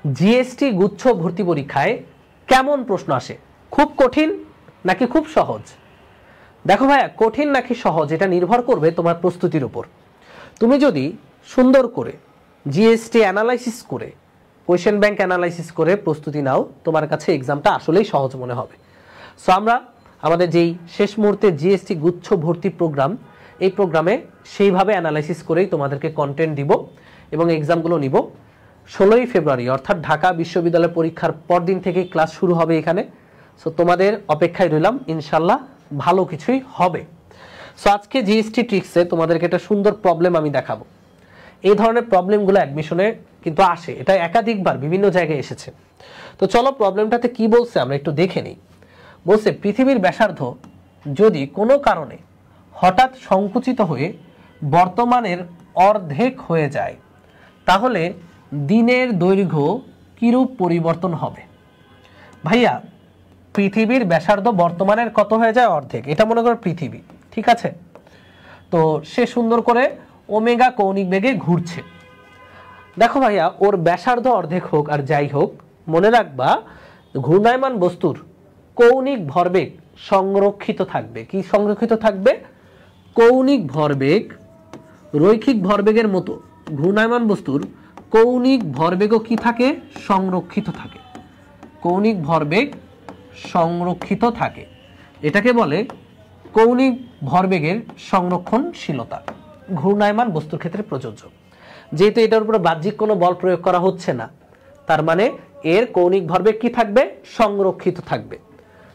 GST গুচ্ছ ভর্তি পরীক্ষায় কেমন প্রশ্ন আসে, খুব কঠিন নাকি খুব সহজ? দেখো ভাইয়া, কঠিন নাকি সহজ এটা নির্ভর করবে তোমার প্রস্তুতির উপর। তুমি যদি সুন্দর করে জিএসটি অ্যানালাইসিস করে, কোয়েশ্চেন ব্যাংক অ্যানালাইসিস করে প্রস্তুতি নাও, তোমার কাছে এক্সামটা আসলেই সহজ মনে হবে। সো আমরা আমাদের যেই শেষ মুহূর্তে জিএসটি গুচ্ছ ভর্তি প্রোগ্রাম, এই প্রোগ্রামে সেইভাবে অ্যানালাইসিস করেই তোমাদেরকে কন্টেন্ট দিব এবং এক্সামগুলো নিব। 16ই ফেব্রুয়ারি অর্থাৎ ঢাকা বিশ্ববিদ্যালয় পরীক্ষার পরদিন থেকেই ক্লাস শুরু হবে এখানে। সো তোমাদের অপেক্ষায় রইলাম, ইনশাল্লাহ ভালো কিছুই হবে। সো আজকে জিএসটি ট্রিক্সে তোমাদেরকে একটা সুন্দর প্রবলেম আমি দেখাবো। এই ধরনের প্রবলেমগুলো অ্যাডমিশনে কিন্তু আসে, এটা একাধিকবার বিভিন্ন জায়গায় এসেছে। তো চলো প্রবলেমটাতে কি বলছে আমরা একটু দেখে নিই। বলছে পৃথিবীর ব্যাসার্ধ যদি কোনো কারণে হঠাৎ সংকুচিত হয়ে বর্তমানের অর্ধেক হয়ে যায়, তাহলে দিনের দৈর্ঘ্য কিরূপ পরিবর্তন হবে? ভাইয়া, পৃথিবীর ব্যাসার্ধ বর্তমানের কত হয়ে যায়? অর্ধেক। এটা মনে করো পৃথিবী, ঠিক আছে? তো সে সুন্দর করে ওমেগা কৌণিক বেগে ঘুরছে। দেখো ভাইয়া, ওর ব্যাসার্ধ অর্ধেক হোক আর যাই হোক, মনে রাখবা ঘূর্ণায়মান বস্তুর কৌণিক ভরবেগ সংরক্ষিত থাকবে। কি সংরক্ষিত থাকবে? কৌণিক ভরবেগ রৈখিক ভরবেগের মতো ঘূর্ণায়মান বস্তুর কৌণিক ভরবেগও কি থাকে? সংরক্ষিত থাকে। কৌণিক ভরবেগ সংরক্ষিত থাকে, এটাকে বলে কৌণিক ভরবেগের সংরক্ষণশীলতা। ঘূর্ণায়মান বস্তুর ক্ষেত্রে প্রযোজ্য। যেহেতু এটার উপরে বাহ্যিক কোনো বল প্রয়োগ করা হচ্ছে না, তার মানে এর কৌণিক ভরবেগ কি থাকবে? সংরক্ষিত থাকবে।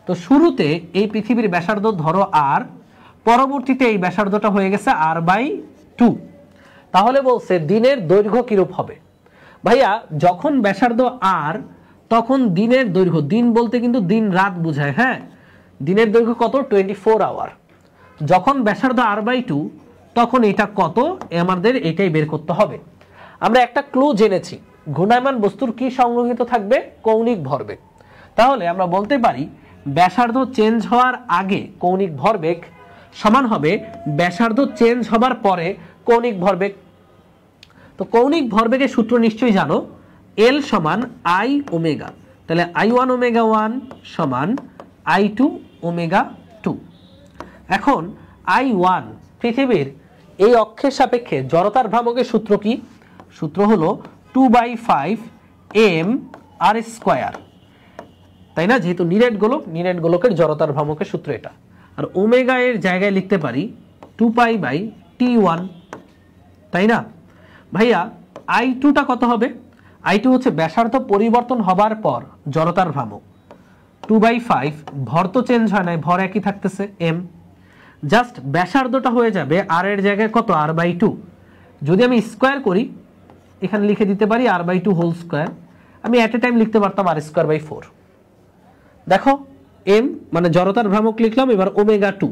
তো শুরুতে এই পৃথিবীর ব্যাসার্ধ ধরো আর, পরবর্তীতে এই ব্যাসার্ধটা হয়ে গেছে r/2। তাহলে বলছে দিনের দৈর্ঘ্য কিরূপ হবে? ভাইয়া, যখন ব্যাসার্ধ আর, তখন দিনের দৈর্ঘ্য, দিন বলতে কিন্তু দিন রাত বোঝায়, হ্যাঁ? দিনের দৈর্ঘ্য কত? 24 আওয়ার। যখন ব্যাসার্ধ r/2, তখন এটা কত? আমাদের এটাই বের করতে হবে। আমরা একটা ক্লু জেনেছি, ঘূর্ণায়মান বস্তুর কি সংরক্ষিত থাকবে? কৌণিক ভরবেগ। তাহলে আমরা বলতে পারি ব্যাসার্ধ চেঞ্জ হওয়ার আগে কৌণিক ভরবেগ সমান হবে ব্যাসার্ধ চেঞ্জ হবার পরে কৌণিক ভরবেগ। তো কৌণিক ভরবেগের সূত্র নিশ্চয়ই জানো, L সমান I ওমেগা। তাহলে I1 ওমেগা 1 সমান I2 ওমেগা 2। এখন I1 পৃথিবীর এই অক্ষের সাপেক্ষে জড়তার ভ্রামকের সূত্র কি? সূত্র হলো 2/5 mr², তাই না? যেহেতু নিরেট গোলক, নিরেট গোলকের জড়তার ভ্রামকের সূত্র এটা। আর ওমেগা এর জায়গায় লিখতে পারি 2π/T1, তাই না? ভাইয়া, I2টা কত হবে? I2 হচ্ছে ব্যাসার্ধ পরিবর্তন হবার পর জড়তার ভ্রামক। 2/5, ভর তো চেঞ্জ হয় নাই, ভর একই থাকতেছে m। জাস্ট ব্যাসার্ধটা হয়ে যাবে আর এর জায়গায় কত? r/2। যদি আমি স্কোয়ার করি, এখানে লিখে দিতে পারি r/2 হোল স্কোয়ার। আমি এট এ টাইম লিখতে পারতাম r²/4। দেখো m মানে জড়তার ভ্রামক লিখলাম, এবার ওমেগা 2।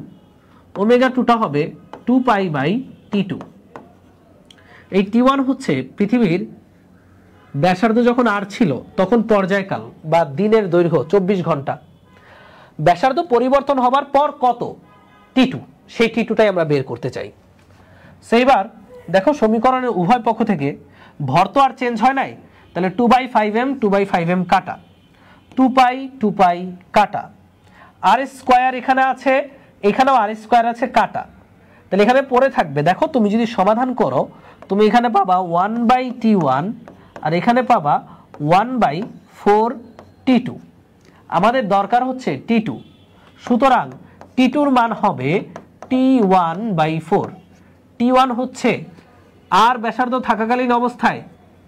ওমেগা 2টা হবে 2π/T2। এই T1 হচ্ছে পৃথিবীর ব্যাসার্ধ যখন আর ছিল তখন পর্যায়কাল বা দিনের দৈর্ঘ্য 24 ঘন্টা। ব্যাসার্ধ পরিবর্তন হবার পর কত? T2। সেই T2টাই আমরা বের করতে চাই। সেইবার দেখো সমীকরণের উভয় পক্ষ থেকে ভর তো আর চেঞ্জ হয় নাই, তাহলে 2/5m 2/5m কাটা, 2π কাটা, r² এখানে আছে, এখানেও r² আছে কাটা। তাহলে এখানে পড়ে থাকবে, দেখো তুমি যদি সমাধান করো তুমি এখানে পাবা 1/T1 আর এখানে পাবা 1/4T2। আমাদের দরকার হচ্ছে T2, সুতরাং T2 র মান হবে T1/4। T1 হচ্ছে আর ব্যাসার্ধ থাকাকালীন অবস্থায়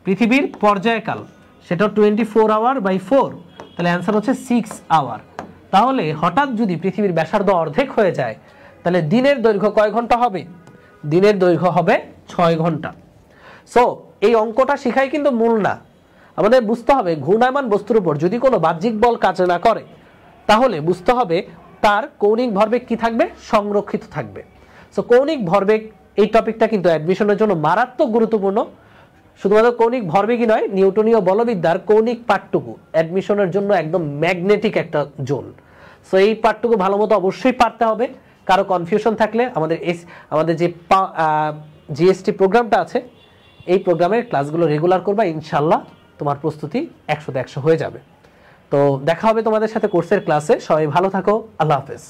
পৃথিবীর পর্যায়কাল, সেটা 24 আওয়ার/4, তাহলে অ্যান্সার হচ্ছে 6 আওয়ার। তাহলে হঠাৎ যদি পৃথিবীর ব্যাসার্ধ অর্ধেক হয়ে যায়, তাহলে দিনের দৈর্ঘ্য কয় ঘন্টা হবে? দিনের দৈর্ঘ্য হবে 6 ঘন্টা। সো এই অঙ্কটা শিখাই কিন্তু মূল না, আমাদের বুঝতে হবে ঘূর্ণায়মান বস্তুর উপর যদি কোনো বাহ্যিক বল কাজ না করে, তাহলে বুঝতে হবে তার কৌণিক ভরবেগ কি থাকবে? সংরক্ষিত থাকবে। সো কৌণিক ভরবেগ এই টপিকটা কিন্তু অ্যাডমিশনের জন্য মারাত্মক গুরুত্বপূর্ণ। শুধুমাত্র কৌণিক ভরবেগই নয়, নিউটনীয় বলবিদ্যার কৌণিক পাঠটুকু অ্যাডমিশনের জন্য একদম ম্যাগনেটিক একটা জোন। সো এই পাঠটুকু ভালো মতো অবশ্যই পারতে হবে। কারো কনফিউশন থাকলে আমাদের যে জিএসটি প্রোগ্রামটা আছে, এই প্রোগ্রামের ক্লাসগুলো রেগুলার করবা, ইনশাল্লাহ তোমার প্রস্তুতি 100-100 হয়ে যাবে। তো দেখা হবে তোমাদের সাথে কোর্সের ক্লাসে। সবাই ভালো থাকো, আল্লাহ হাফেজ।